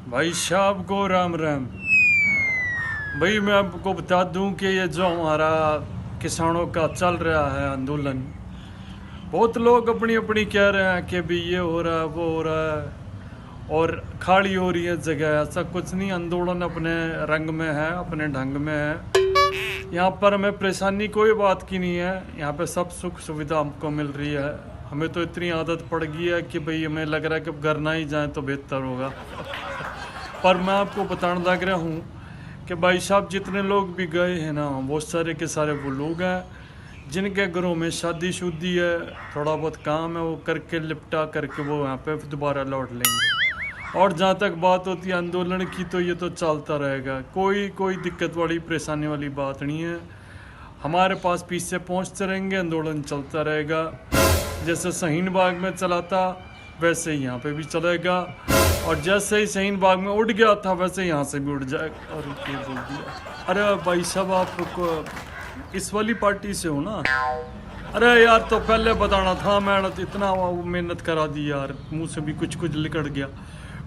भाई साहब को राम राम। भाई मैं आपको बता दूं कि ये जो हमारा किसानों का चल रहा है आंदोलन, बहुत लोग अपनी अपनी कह रहे हैं कि भी ये हो रहा है वो हो रहा है और खाली हो रही है जगह। ऐसा कुछ नहीं, आंदोलन अपने रंग में है, अपने ढंग में है। यहाँ पर हमें परेशानी कोई बात की नहीं है। यहाँ पे सब सुख सुविधा हमको मिल रही है। हमें तो इतनी आदत पड़ गई है कि भाई हमें लग रहा है कि अब घर ना ही जाए तो बेहतर होगा। पर मैं आपको बताने लग रहा हूँ कि भाई साहब जितने लोग भी गए हैं ना, वो सारे के सारे वो लोग हैं जिनके घरों में शादी शुदी है, थोड़ा बहुत काम है, वो करके लिपटा करके वो यहाँ पे दोबारा लौट लेंगे। और जहाँ तक बात होती है आंदोलन की, तो ये तो चलता रहेगा। कोई दिक्कत वाली परेशानी वाली बात नहीं है। हमारे पास पीछे पहुँचते रहेंगे, आंदोलन चलता रहेगा। जैसे शाहीन बाग में चला था वैसे ही यहाँ पे भी चलेगा, और जैसे ही शाहीन बाग में उड़ गया था वैसे यहाँ से भी उड़ जाएगा। और क्या बोल दिया? अरे भाई साहब आप इस वाली पार्टी से हो ना? अरे यार तो पहले बताना था, मेहनत इतना मेहनत करा दी यार, मुंह से भी कुछ निकल गया।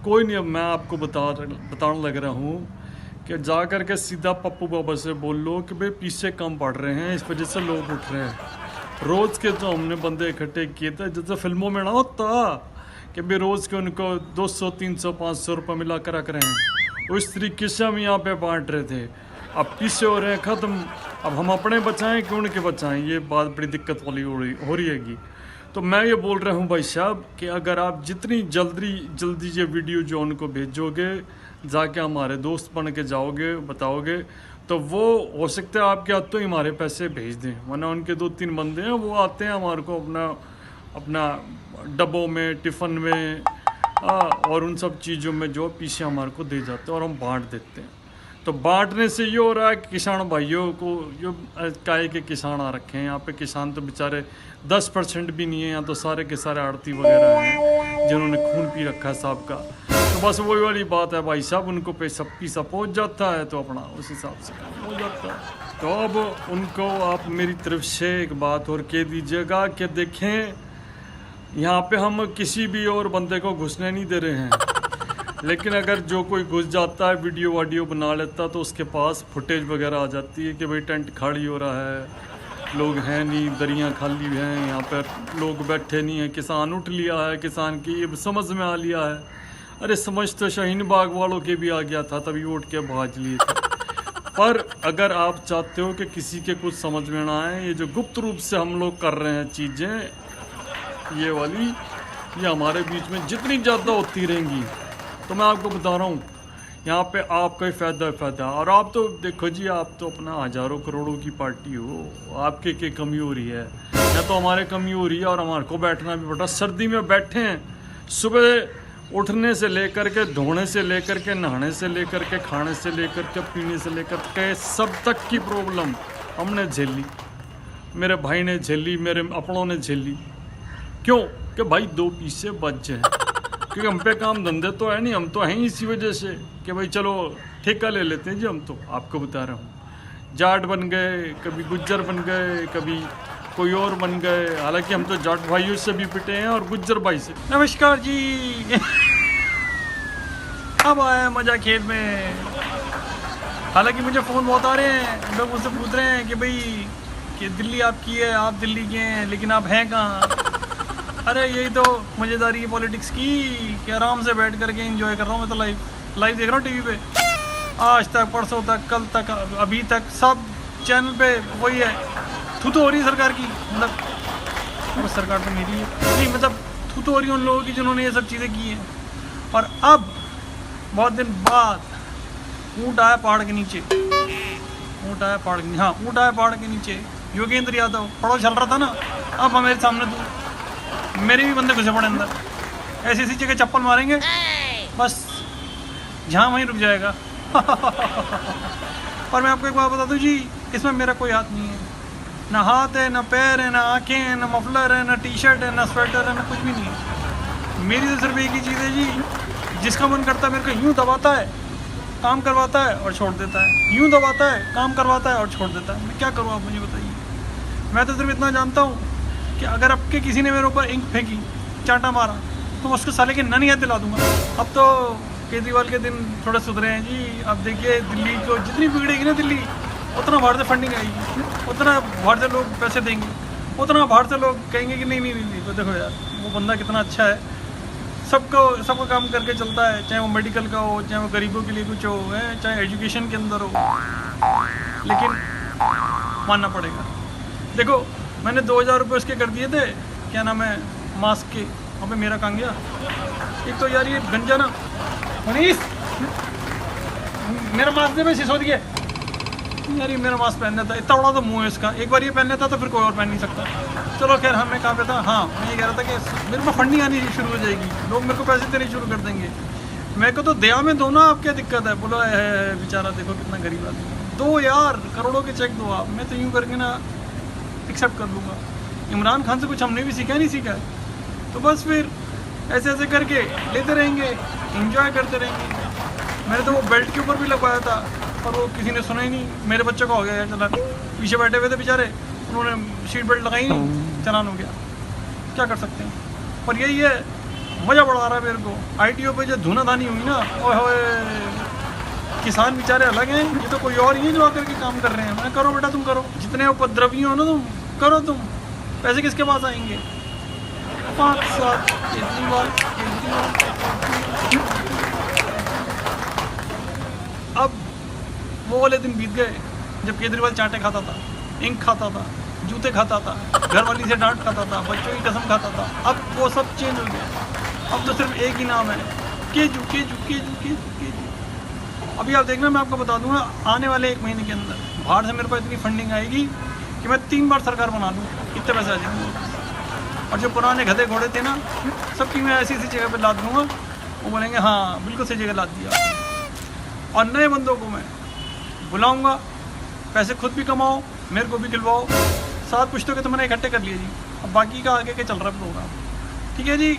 कोई नहीं, अब मैं आपको बताने लग रहा हूँ कि जा कर के सीधा पप्पू बाबा से बोल लो कि भाई पीछे कम पड़ रहे हैं, इस वजह से लोग उठ रहे हैं। रोज़ के जो हमने बंदे इकट्ठे किए थे, जैसे फिल्मों में ना होता कि भाई रोज़ के उनको 200 300 500 रुपये मिला कर रख रहे हैं, उस तरीके से हम यहाँ पे बांट रहे थे। अब पीछे हो रहे हैं ख़त्म। अब हम अपने बचाएं कि उनके बचाएं, ये बात बड़ी दिक्कत वाली हो रही हैगी। तो मैं ये बोल रहा हूँ भाई साहब कि अगर आप जितनी जल्दी ये वीडियो जो उनको भेजोगे, जाके हमारे दोस्त बन के जाओगे, बताओगे, तो वो हो सकता है आपके हाथों ही हमारे पैसे भेज दें। वरना उनके 2-3 बंदे हैं, वो आते हैं हमारे को अपना डब्बों में, टिफ़न में और उन सब चीज़ों में जो पीछे हमारे को दे जाते हैं और हम बांट देते हैं। तो बांटने से ये हो रहा है कि किसान भाइयों को जो काय के किसान आ रखे हैं यहाँ पे, किसान तो बेचारे 10% भी नहीं है। यहाँ तो सारे के सारे आड़ती वगैरह हैं जिन्होंने खून पी रखा है साहब का। तो बस वही वाली बात है भाई साहब, उनको पैसा पहुँच जाता है तो अपना उस हिसाब से हो जाता है। तो अब उनको आप मेरी तरफ से एक बात और कह दीजिएगा कि देखें, यहाँ पे हम किसी भी और बंदे को घुसने नहीं दे रहे हैं, लेकिन अगर जो कोई घुस जाता है, वीडियो वाडियो बना लेता, तो उसके पास फुटेज वगैरह आ जाती है कि भाई टेंट खाली हो रहा है, लोग हैं नहीं, दरियाँ खाली हैं, यहाँ पर लोग बैठे नहीं हैं, किसान उठ लिया है, किसान की ये समझ में आ लिया है। अरे समझ तो शाहीन बाग वालों के भी आ गया था, तभी उठ के भाज लिए थे। पर अगर आप चाहते हो कि किसी के कुछ समझ में ना आए, ये जो गुप्त रूप से हम लोग कर रहे हैं चीज़ें, ये वाली, ये हमारे बीच में जितनी ज़्यादा होती रहेंगी, तो मैं आपको बता रहा हूँ यहाँ पे आपका ही फ़ायदा। और आप तो देखो जी, आप तो अपना हज़ारों करोड़ों की पार्टी हो, आपके कमी हो रही है या तो हमारे कमी हो रही है, और हमारे को बैठना भी पड़ा। सर्दी में बैठे हैं, सुबह उठने से लेकर के, धोने से लेकर के, नहाने से लेकर के, खाने से लेकर के, पीने से लेकर के, सब तक की प्रॉब्लम हमने झेली, मेरे भाई ने झेली, मेरे अपनों ने झेली। क्यों? कि भाई 2 पैसे बच जाए, क्योंकि हम पे काम धंधे तो है नहीं, हम तो हैं इसी वजह से कि भाई चलो ठेका ले लेते हैं जी। हम तो आपको बता रहा हूँ, जाट बन गए, कभी गुज्जर बन गए, कभी कोई और बन गए। हालांकि हम तो जाट भाइयों से भी पिटे हैं और गुज्जर भाई से। नमस्कार जी। अब आया मजा खेल में। हालांकि मुझे फ़ोन बहुत आ रहे हैं, लोग मुझसे पूछ रहे हैं कि भाई कि दिल्ली आपकी है, आप दिल्ली के हैं, लेकिन आप हैं कहाँ? अरे यही तो मज़ेदारी है पॉलिटिक्स की, कि आराम से बैठ करके एंजॉय कर रहा हूँ मैं तो। लाइव देख रहा हूँ टीवी पे, आज तक, परसों तक, कल तक, अभी तक सब चैनल पे वही है। थू तो हो रही है सरकार की, मतलब सरकार तो मेरी है नहीं, मतलब थू तो हो रही है उन लोगों की जिन्होंने ये सब चीज़ें की हैं। और अब बहुत दिन बाद ऊँट आया पहाड़ के नीचे, ऊँट आया पहाड़ के नीचे। योगेंद्र यादव पड़ो चल रहा था ना, अब हमारे सामने तो मेरे भी बंदे घुसे पड़े अंदर, ऐसी जगह चप्पल मारेंगे बस, जहाँ वहीं रुक जाएगा। और मैं आपको एक बात बता दूँ जी, इसमें मेरा कोई हाथ नहीं है, ना हाथ है, ना पैर है, ना आँखें हैं, ना मफलर है, ना टी-शर्ट है, ना स्वेटर है, ना कुछ भी नहीं है। मेरी तो सिर्फ एक ही चीज़ है जी, जिसका मन करता है मेरे को यूँ दबाता है, काम करवाता है और छोड़ देता है, यूँ दबाता है, काम करवाता है और छोड़ देता है। मैं क्या करूँ, आप मुझे बताइए। मैं तो सिर्फ इतना जानता हूँ कि अगर आपके किसी ने मेरे ऊपर इंक फेंकी, चांटा मारा, तो मैं उसको साले की ननियत दिला दूंगा। अब तो केजरीवाल के दिन थोड़े सुधरे हैं जी। अब देखिए दिल्ली को जितनी बिगड़ेगी ना दिल्ली, उतना बाहर से फंडिंग आएगी, उतना बाहर से लोग पैसे देंगे, उतना बाहर से लोग कहेंगे कि नहीं नहीं नहीं, तो देखो यार वो बंदा कितना अच्छा है, सबका काम करके चलता है, चाहे वो मेडिकल का हो, चाहे वो गरीबों के लिए कुछ हो, चाहे एजुकेशन के अंदर हो, लेकिन मानना पड़ेगा। देखो मैंने 2000 रुपये उसके कर दिए थे, क्या नाम है, मास्क के। अबे मेरा कहाँ गया? एक तो यार ये गंजा ना, मनीष मेरा मास्क दे, मैं सिसो दिया यार, ये मेरा मास्क पहनना था, इतना बड़ा तो मुँह है इसका, एक बार ये पहनना था तो फिर कोई और पहन नहीं सकता। चलो खैर, हाँ मैं कहाँ पे था, हाँ मैं ये कह रहा था कि मेरे को फंडिंग आनी शुरू हो जाएगी, लोग मेरे को पैसे देने शुरू कर देंगे, मेरे को तो दया में दो ना, आप क्या दिक्कत है? बोला है बेचारा, देखो कितना गरीब आदमी, दो यार करोड़ों के चेक दो आप, मैं तो यूँ करके ना एक्सेप्ट कर लूँगा। इमरान खान से कुछ हमने भी सीखा नहीं सीखा है, तो बस फिर ऐसे ऐसे करके लेते रहेंगे, इंजॉय करते रहेंगे। मैंने तो वो बेल्ट के ऊपर भी लगवाया था, पर वो किसी ने सुना ही नहीं, मेरे बच्चे का हो गया यार चलान, पीछे बैठे हुए थे बेचारे, उन्होंने सीट बेल्ट लगाई नहीं, चलान हो गया, क्या कर सकते हैं। पर यही है, मज़ा बड़ा आ रहा है मेरे को। ITO पे जो धुनाधानी हुई ना, ओए होए, किसान बेचारे अलग हैं, ये तो कोई और ही है जो आकर के काम कर रहे हैं। मैं करो बेटा, तुम करो, जितने उपद्रवी हो ना तुम, करो तुम, पैसे किसके पास आएंगे? 5-7 केजरीवाल। अब वो वाले दिन बीत गए जब केजरीवाल चाटे खाता था, इंक खाता था, जूते खाता था, घर वाली से डांट खाता था, बच्चों की कसम खाता था। अब वो सब चेंज हो गया, अब तो सिर्फ एक ही नाम है, केजू केजू केजू केजू केजू। अभी आप देखना, मैं आपको बता दूंगा, आने वाले 1 महीने के अंदर बाहर से मेरे पास इतनी फंडिंग आएगी कि मैं 3 बार सरकार बना लूँ, इतने पैसे आ जाएंगे। और जो पुराने गधे घोड़े थे ना, सबकी मैं ऐसी जगह पर लाद दूँगा, वो बोलेंगे हाँ बिल्कुल सही जगह लाद दिया। और नए बंदों को मैं बुलाऊंगा, पैसे खुद भी कमाओ, मेरे को भी खिलवाओ। 7 पुश्तों के तो मैंने इकट्ठे कर लिए जी, अब बाकी का आगे के चल रहा है प्रोग्राम। ठीक है जी,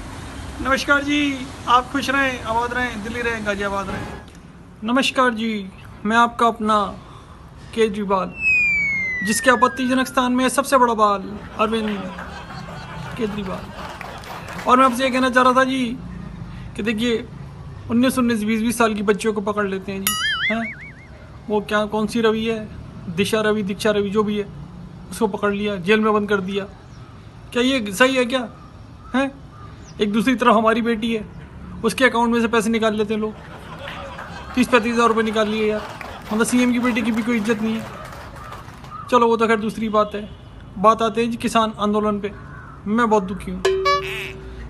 नमस्कार जी, आप खुश रहें, आबाद रहें, दिल्ली रहें, गाजियाबाद रहें। नमस्कार जी, मैं आपका अपना केजरीवाल, जिसके आपत्तिजनक स्थान में सबसे बड़ा बाल, अरविंद केजरीवाल। और मैं आपसे ये कहना चाह रहा था जी कि देखिए 19-19, 20-20 साल की बच्चियों को पकड़ लेते हैं जी, हैं वो क्या, कौन सी रवि है, दिशा रवि, दीक्षा रवि, जो भी है, उसको पकड़ लिया, जेल में बंद कर दिया। क्या ये सही है क्या? हैं, एक दूसरी तरफ हमारी बेटी है, उसके अकाउंट में से पैसे निकाल लेते हैं लोग, 30-35 हज़ार रुपये निकाल लिए यार। मतलब CM की बेटी की भी कोई इज्जत नहीं है। चलो वो तो खैर दूसरी बात है। बात आते हैं जी किसान आंदोलन पे। मैं बहुत दुखी हूँ,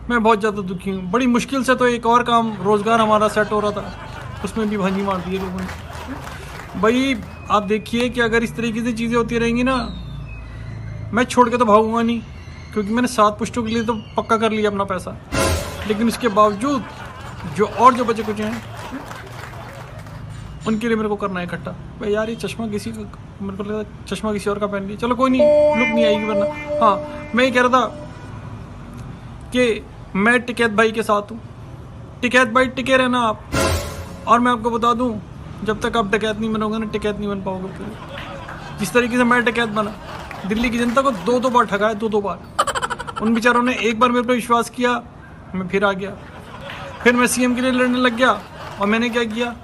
मैं बहुत ज़्यादा दुखी हूँ। बड़ी मुश्किल से तो एक और काम, रोज़गार हमारा सेट हो रहा था, उसमें भी भांजी मार दिए लोगों ने। भाई आप देखिए कि अगर इस तरीके से चीज़ें होती रहेंगी ना, मैं छोड़ के तो भागूंगा नहीं, क्योंकि मैंने 7 पुश्तों के लिए तो पक्का कर लिया अपना पैसा। लेकिन उसके बावजूद जो बचे कुछ हैं, उनके लिए मेरे को करना है इकट्ठा। भाई यार ये चश्मा किसी का, मेरे को लगा चश्मा किसी और का पहन लिया, चलो कोई नहीं, लुक नहीं आएगी वरना। हाँ मैं ये कह रहा था कि मैं टिकैत भाई के साथ हूँ। टिकैत भाई टिके रहना आप। और मैं आपको बता दूँ, जब तक आप टिकैत नहीं बनोगे ना, टिकैत नहीं बन पाओगे पूरे। जिस तरीके से मैं टिकैत बना, दिल्ली की जनता को 2-2 बार ठगा है, 2-2 बार। उन बेचारों ने एक बार मेरे पर विश्वास किया, मैं फिर आ गया, फिर मैं CM के लिए लड़ने लग गया। और मैंने क्या किया,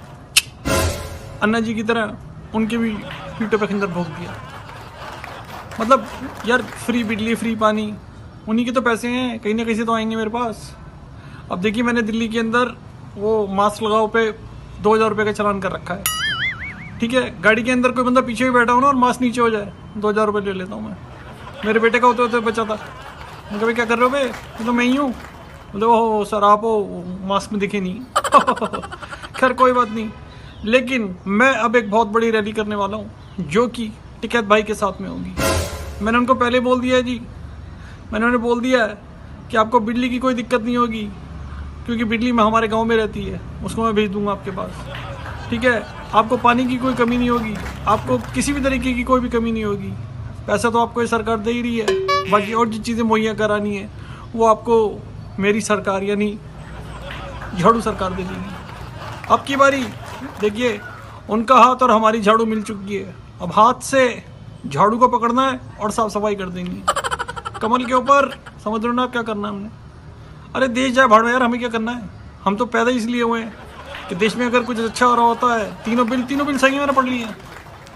अन्ना जी की तरह उनके भी पीठों पे खंजर भोंक दिया। मतलब यार फ्री बिजली, फ्री पानी, उन्हीं के तो पैसे हैं, कहीं ना कहीं से तो आएंगे मेरे पास। अब देखिए मैंने दिल्ली के अंदर वो मास्क लगाओ पे 2000 रुपये का चालान कर रखा है। ठीक है, गाड़ी के अंदर कोई बंदा पीछे भी बैठा हो ना और मास्क नीचे हो जाए, 2000 रुपये ले लेता हूँ मैं। मेरे बेटे का होते होते बचा था। मैं कभी क्या कर रहे हो बे, तो मैं ही हूँ। बोले ओह सर आप हो, मास्क में दिखे नहीं। खैर कोई बात नहीं, लेकिन मैं अब एक बहुत बड़ी रैली करने वाला हूँ, जो कि टिकैत भाई के साथ में होगी। मैंने उनको पहले बोल दिया है जी, मैंने उन्हें बोल दिया है कि आपको बिजली की कोई दिक्कत नहीं होगी, क्योंकि बिजली में हमारे गांव में रहती है, उसको मैं भेज दूंगा आपके पास। ठीक है, आपको पानी की कोई कमी नहीं होगी, आपको किसी भी तरीके की कोई भी कमी नहीं होगी। पैसा तो आपको ये सरकार दे ही रही है, बाकी और जो चीज़ें मुहैया करानी है वो आपको मेरी सरकार यानी झाड़ू सरकार दे देगी। अब की बारी देखिए, उनका हाथ और हमारी झाड़ू मिल चुकी है। अब हाथ से झाड़ू को पकड़ना है और साफ सफाई कर देंगे। कमल के ऊपर समझ रहे हो ना आप क्या करना है हमने। अरे देश जाए भाड़ में यार, हमें क्या करना है, हम तो पैदा इसलिए हुए हैं कि देश में अगर कुछ अच्छा हो रहा होता है, तीनों बिल सही मैंने पढ़ लिए हैं,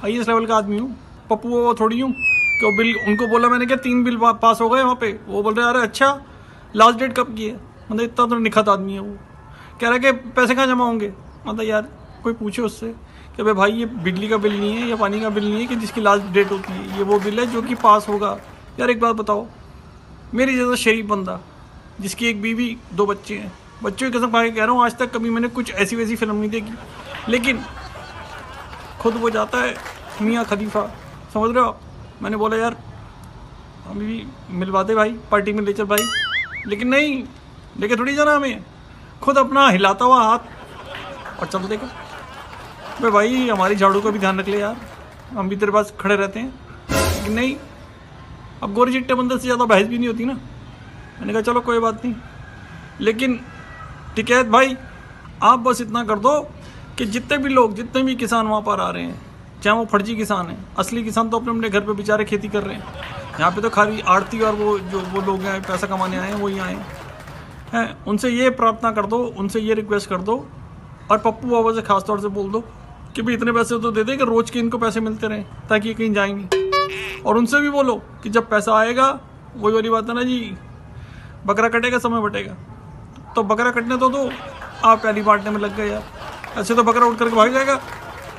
IAS लेवल का आदमी हूँ, पप्पू वो थोड़ी हूँ कि वो बिल उनको बोला मैंने क्या 3 बिल पास हो गए वहाँ पे, वो बोल रहे अरे अच्छा लास्ट डेट कब की है, मतलब इतना तो निखत आदमी है वो। कह रहा है कि पैसे कहाँ जमा होंगे, मतलब यार कोई पूछे उससे कि भाई ये बिजली का बिल नहीं है या पानी का बिल नहीं है कि जिसकी लास्ट डेट होती है, ये वो बिल है जो कि पास होगा। यार एक बात बताओ, मेरी जैसा शरीफ बंदा जिसकी एक बीवी 2 बच्चे हैं, बच्चों की कसम खा के कह रहा हूँ आज तक कभी मैंने कुछ ऐसी वैसी फिल्म नहीं देखी, लेकिन खुद वो जाता है मियाँ खलीफा, समझ रहे हो आप। मैंने बोला यार अभी भी मिलवा दे भाई, पार्टी में ले चल भाई, लेकिन नहीं, लेके थोड़ी जाना हमें, खुद अपना हिलाता हुआ हाथ और चल देगा। भाई हमारी झाड़ू का भी ध्यान रख ले यार, हम भी तेरे पास खड़े रहते हैं, लेकिन नहीं, अब गोरी चिट्टे बंदे से ज़्यादा बहस भी नहीं होती ना। मैंने कहा चलो कोई बात नहीं, लेकिन टिकैत भाई आप बस इतना कर दो कि जितने भी किसान वहाँ पर आ रहे हैं, चाहे वो फर्जी किसान हैं, असली किसान तो अपने अपने घर पे बेचारे खेती कर रहे हैं, यहाँ पे तो खाली आड़ती और वो लोग आए पैसा कमाने आए हैं वही आए हैं, उनसे ये प्रार्थना कर दो, उनसे ये रिक्वेस्ट कर दो, और पप्पू बाबा से खास तौर से बोल दो कि भाई इतने पैसे तो दे दे कि रोज के इनको पैसे मिलते रहें ताकि ये कहीं जाएंगे। और उनसे भी बोलो कि जब पैसा आएगा, वही वाली बात है ना जी, बकरा कटेगा समय बटेगा, तो बकरा कटने तो दो, आप पहली बांटने में लग गए यार, ऐसे तो बकरा उठ करके भाग जाएगा,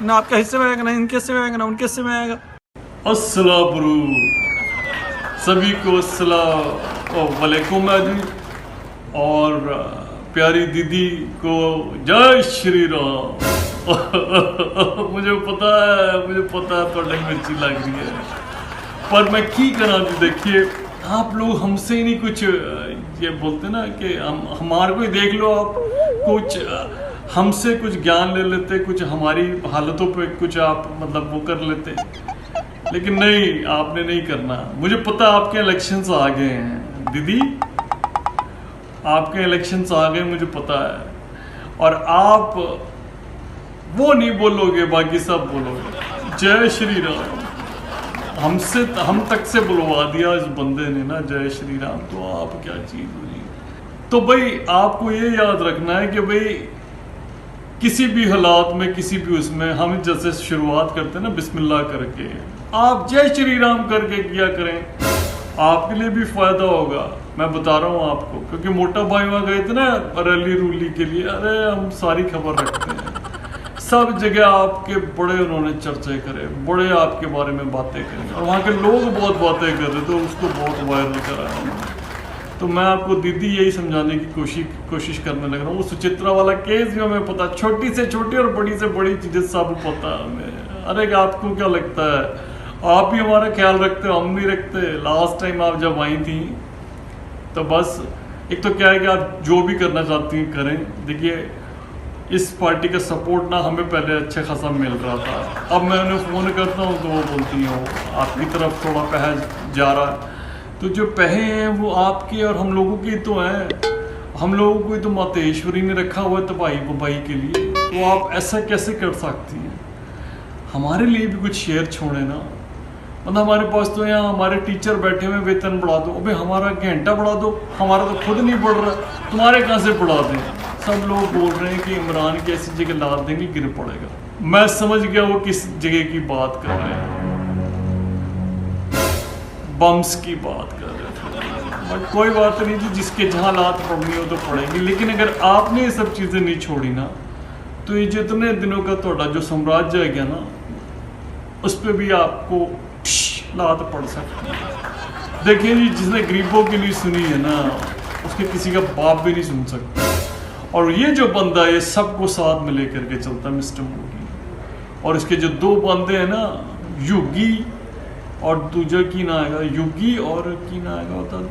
ना आपके हिस्से में आएगा, ना इनके हिस्से में आएगा, ना उनके हिस्से में आएगा। अस्सलाम सभी को अस्सलाम वालेकुम जी, और प्यारी दीदी को जय श्री राम। मुझे पता है थोड़ी मिर्ची लग रही है, पर मैं की करा जी। देखिए आप लोग हमसे ही नहीं कुछ ये बोलते ना कि हमारे को ही देख लो, आप कुछ हमसे कुछ ज्ञान ले लेते, कुछ हमारी हालतों पे कुछ आप मतलब वो कर लेते, लेकिन नहीं, आपने नहीं करना। मुझे पता आपके इलेक्शंस आ गए हैं दीदी, आपके इलेक्शंस आ गए, मुझे पता है, और आप वो नहीं बोलोगे, बाकी सब बोलोगे जय श्री राम। हम तक से बुलवा दिया इस बंदे ने ना जय श्री राम, तो आप क्या चीज हुई। तो भाई आपको ये याद रखना है कि भाई किसी भी हालात में, किसी भी उसमें हम जैसे शुरुआत करते हैं ना बिस्मिल्लाह करके, आप जय श्री राम करके किया करें, आपके लिए भी फायदा होगा। मैं बता रहा हूँ आपको, क्योंकि मोटा भाई वहां गए थे ना रैली रूली के लिए, अरे हम सारी खबर रखते हैं, सब जगह आपके बड़े उन्होंने चर्चे करे, बड़े आपके बारे में बातें करें, और वहाँ के लोग बहुत बातें कर रहे थे, उसको बहुत वायरल कराया। तो मैं आपको दीदी यही समझाने की कोशिश करने लग रहा हूँ। वो सुचित्रा वाला केस भी हमें पता, छोटी से छोटी और बड़ी से बड़ी चीजें सब पता हमें। अरे आपको क्या लगता है, आप ही हमारा ख्याल रखते हो, हम नहीं रखते। लास्ट टाइम आप जब आई थी तो बस एक तो क्या है कि आप जो भी करना चाहती हैं करें। देखिए इस पार्टी का सपोर्ट ना हमें पहले अच्छा खासा मिल रहा था, अब मैं उन्हें फ़ोन करता हूँ तो वो बोलती हैं आपकी तरफ थोड़ा पह जा रहा है, तो जो पहे हैं वो आपके और हम लोगों के तो हैं। हम लोगों को तो मातेश्वरी ने रखा हुआ है तबाही बबाई के लिए, तो आप ऐसा कैसे कर सकती हैं। हमारे लिए भी कुछ शेयर छोड़े ना, मतलब हमारे पास तो यहाँ हमारे टीचर बैठे हुए, वेतन बढ़ा दो, अबे हमारा घंटा बढ़ा दो, हमारा तो खुद नहीं बढ़ रहा, तुम्हारे कहाँ से बढ़ा दें। सब लोग बोल रहे हैं कि इमरान की ऐसी जगह ला देंगे गिर पड़ेगा। मैं समझ गया वो किस जगह की बात कर रहे हैं, बम्स की बात कर रहे थे। बट कोई बात नहीं जी, जिसके जहाँ लात पड़नी हो तो पड़ेगी, लेकिन अगर आपने ये सब चीज़ें नहीं छोड़ी ना, तो ये जितने दिनों का थोड़ा जो साम्राज्य है गया ना, उस पर भी आपको लात पड़ सकती है। देखिए जी, जिसने गरीबों की नहीं सुनी है ना, उसके किसी का बाप भी नहीं सुन सकता। और ये जो बंदा है सबको साथ में लेकर के चलता है, मिस्टर मोदी। और इसके जो 2 बंदे हैं ना, योगी और दूजा की ना आएगा, योगी और की ना आएगा होता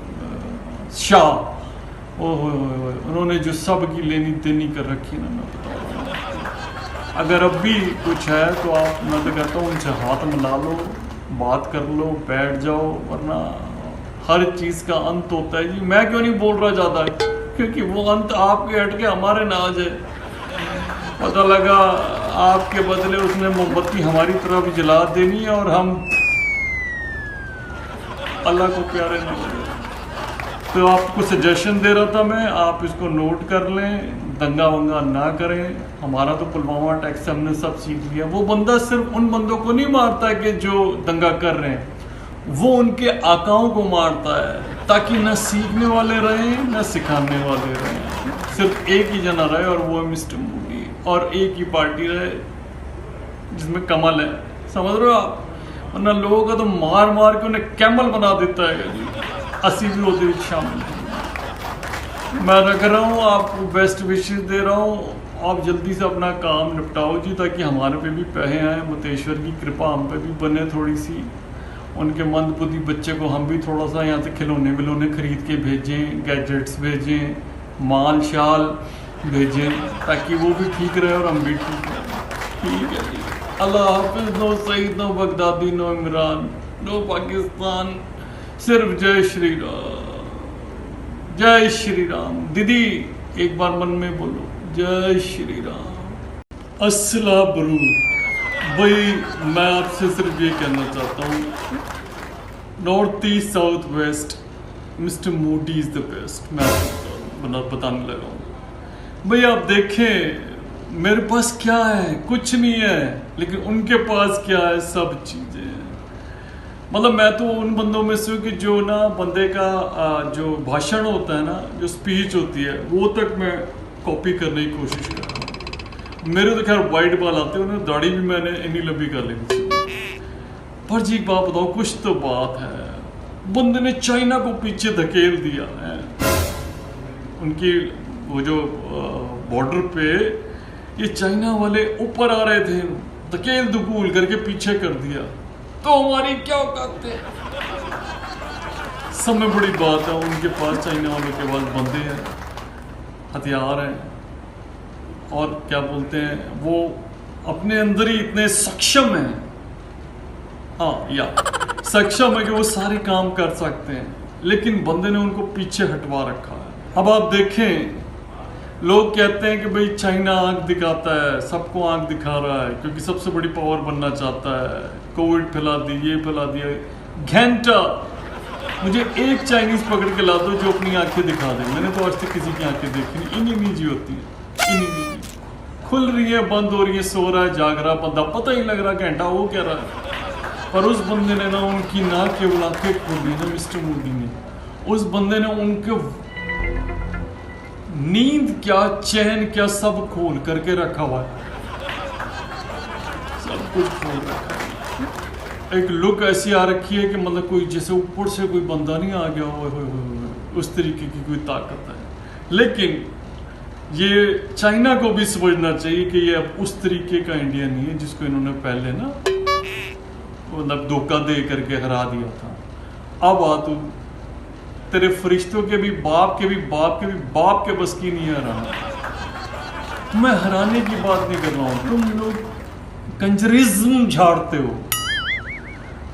शाह। ओह उन्होंने जो सब की लेनी देनी कर रखी है ना, मैं बता रहा हूँ। अगर अब भी कुछ है तो आप, मैं तो कहता हूँ उनसे हाथ मिला लो, बात कर लो, बैठ जाओ, वरना हर चीज़ का अंत होता है जी। मैं क्यों नहीं बोल रहा ज़्यादा, क्योंकि वो अंत आपके हट के हमारे ना आ जाए। पता लगा आपके बदले उसने मोमबत्ती हमारी तरफ जला देनी है और हम अल्लाह को प्यारे ना लगे। तो आपको सजेशन दे रहा था मैं, आप इसको नोट कर लें, दंगा वंगा ना करें। हमारा तो पुलवामा अटैक से हमने सब सीख लिया। वो बंदा सिर्फ उन बंदों को नहीं मारता कि जो दंगा कर रहे हैं, वो उनके आकाओं को मारता है ताकि न सीखने वाले रहें न सिखाने वाले रहें। सिर्फ एक ही जना रहे और वो है मिस्टर मोदी, और एक ही पार्टी रहे जिसमें कमल है। समझ रहे हो आप? वरना लोगों का तो मार मार के उन्हें कैमल बना देता है जी। 80 भी होते हुए शामिल। मैं रख रहा हूँ, आपको बेस्ट विशेष दे रहा हूँ। आप जल्दी से अपना काम निपटाओ जी, ताकि हमारे पे भी पैसे आए। मुतेश्वर की कृपा हम पे भी बने थोड़ी सी। उनके मंदबुद्धि बच्चे को हम भी थोड़ा सा यहाँ से खिलौने विलौने खरीद के भेजें, गैजेट्स भेजें, माल शाल भेजें, ताकि वो भी ठीक रहे और हम भी ठीक रहें। ठीक है जी। अल्लाह हाफिज। No Saeed, no Baghdadi, no Imran, no Pakistan, सिर्फ जय श्री राम, जय श्री राम। दीदी एक बार मन में बोलो, जय श्री राम। अस्सलाम वालेकुम। भाई मैं आपसे सिर्फ ये कहना चाहता हूँ, north east south west mister Modi is the best. मैं आपको बताने लगा हूँ। भाई आप देखें, मेरे पास क्या है? कुछ नहीं है, लेकिन उनके पास क्या है? सब चीज़ें हैं। मतलब मैं तो उन बंदों में से हूँ कि जो ना बंदे का जो भाषण होता है ना, जो स्पीच होती है, वो तक मैं कॉपी करने की कोशिश कर रहा हूँ। मेरे तो खैर वाइट बाल आते हैं, उन्हें दाढ़ी भी मैंने इन्हीं लंबी कर ली थी। पर जी एक बात बताओ, कुछ तो बात है। बंदे ने चाइना को पीछे धकेल दिया है। उनकी वो जो बॉर्डर पे ये चाइना वाले ऊपर आ रहे थे, धकेल धुकूल करके पीछे कर दिया। तो हमारी क्या औकात है? सब में बड़ी बात है, उनके पास, चाइना वालों के पास बंदे हैं, हथियार हैं, और क्या बोलते हैं, वो अपने अंदर ही इतने सक्षम हैं। हाँ, या सक्षम है कि वो सारे काम कर सकते हैं, लेकिन बंदे ने उनको पीछे हटवा रखा है। अब आप देखें, लोग कहते हैं कि भाई चाइना आंख दिखाता है, सबको आंख दिखा रहा है क्योंकि सबसे बड़ी पावर बनना चाहता है, कोविड फैला दी, ये फैला दिया। घंटा मुझे एक चाइनीज पकड़ के ला दो जो अपनी आंखें दिखा दे। मैंने तो आज तक किसी की आंखें देखी नहीं। इन्हीं नीजी होती है, इन्हीं खुल रही है, बंद हो रही है, सो रहा है, जाग रहा, बंदा पता ही लग रहा घंटा वो कह रहा है। पर उस बंदे ने ना उनकी ना केवल आंखें खोल दी ना, मिस्टर मोदी ने, उस बंदे ने उनके नींद क्या, चैन क्या, सब खोल करके रखा हुआ है। सब कुछ खोल रखा है। एक लुक ऐसी आ रखी है कि मतलब कोई जैसे ऊपर से कोई बंदा नहीं आ गया हो, उस तरीके की कोई ताकत है। लेकिन ये चाइना को भी समझना चाहिए कि ये अब उस तरीके का इंडिया नहीं है जिसको इन्होंने पहले ना मतलब धोखा दे करके हरा दिया था। अब आ तू, तेरे फरिश्तों के भी बाप के भी बाप के भी बाप के बस की नहीं हराना। मैं हराने की बात नहीं कर रहा हूं, तुम लोग कंजरिज्म झाड़ते हो।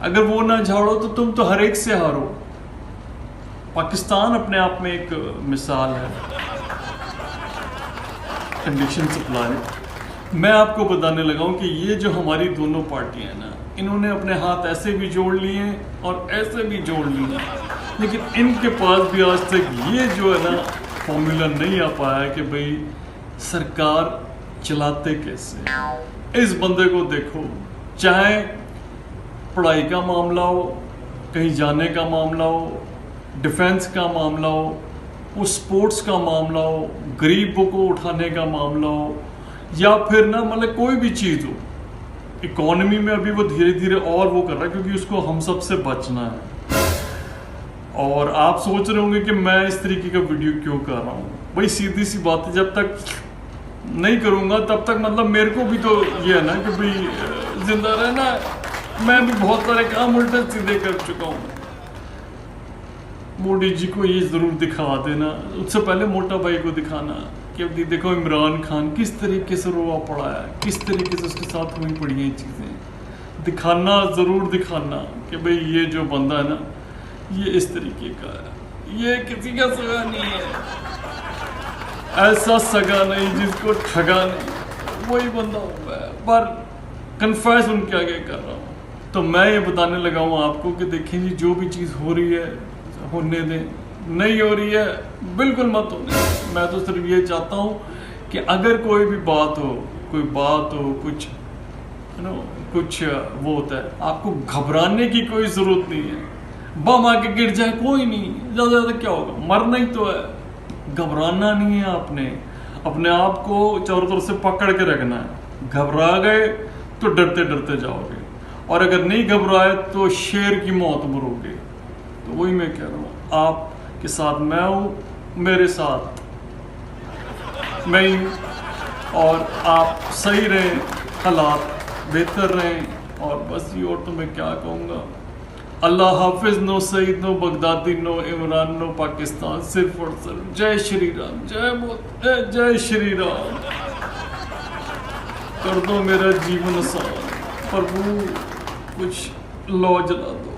अगर वो ना झाड़ो तो तुम तो हर एक से हारो। पाकिस्तान अपने आप में एक मिसाल है, कंडीशन सप्लाई। मैं आपको बताने लगा हूं कि ये जो हमारी दोनों पार्टियां हैं ना, इन्होंने अपने हाथ ऐसे भी जोड़ लिए और ऐसे भी जोड़ लिए, लेकिन इनके पास भी आज तक ये जो है ना फॉर्मूला नहीं आ पाया कि भाई सरकार चलाते कैसे। इस बंदे को देखो, चाहे पढ़ाई का मामला हो, कहीं जाने का मामला हो, डिफेंस का मामला हो, वो स्पोर्ट्स का मामला हो, गरीबों को उठाने का मामला हो, या फिर ना मतलब कोई भी चीज़ हो, इकोनॉमी में अभी वो धीरे धीरे और वो कर रहा है क्योंकि उसको हम सब से बचना है। और आप सोच रहे होंगे कि मैं इस तरीके का वीडियो क्यों कर रहा हूँ। भाई सीधी सी बात है, जब तक नहीं करूँगा तब तक मतलब मेरे को भी तो ये है ना कि भाई जिंदा रहना। मैं भी बहुत सारे काम उल्टे सीधे कर चुका हूँ। मोदी जी को ये ज़रूर दिखा देना, उससे पहले मोटा भाई को दिखाना कि अब देखो इमरान खान किस तरीके से रोआ पड़ा है, किस तरीके से उसके साथ हुई पड़ी हैं चीज़ें। दिखाना, ज़रूर दिखाना कि भाई ये जो बंदा है ना, ये इस तरीके का है, ये किसी का सगा नहीं है, ऐसा सगा नहीं जिसको ठगा नहीं, वही बंदा हुआ है। पर कन्फेस उनके आगे कर रहा हूँ। तो मैं ये बताने लगा हूँ आपको कि देखें जी, जो भी चीज़ हो रही है होने दें, नहीं हो रही है बिल्कुल मत होने। मैं तो सिर्फ ये चाहता हूँ कि अगर कोई भी बात हो, कुछ कुछ वो होता है, आपको घबराने की कोई जरूरत नहीं है। बम आके गिर जाए कोई नहीं, ज्यादा ज्यादा क्या होगा, मरना ही तो है। घबराना नहीं है आपने, अपने आप को चारों तरफ से पकड़ के रखना है। घबरा गए तो डरते डरते जाओगे, और अगर नहीं घबराए तो शेर की मौत मरोगे। तो वही मैं कह रहा हूँ, आपके साथ मैं हूँ, मेरे साथ मैं ही हूँ, और आप सही रहें, हालात बेहतर रहें। और बस ये, और तो मैं क्या कहूँगा। अल्लाह हाफिज, no Saeed, no Baghdadi, no Imran, no Pakistan, सिर्फ और सिर्फ जय श्री राम, जय श्री राम। कर दो मेरा जीवन आसान, प्रभु कुछ लौ जला दो।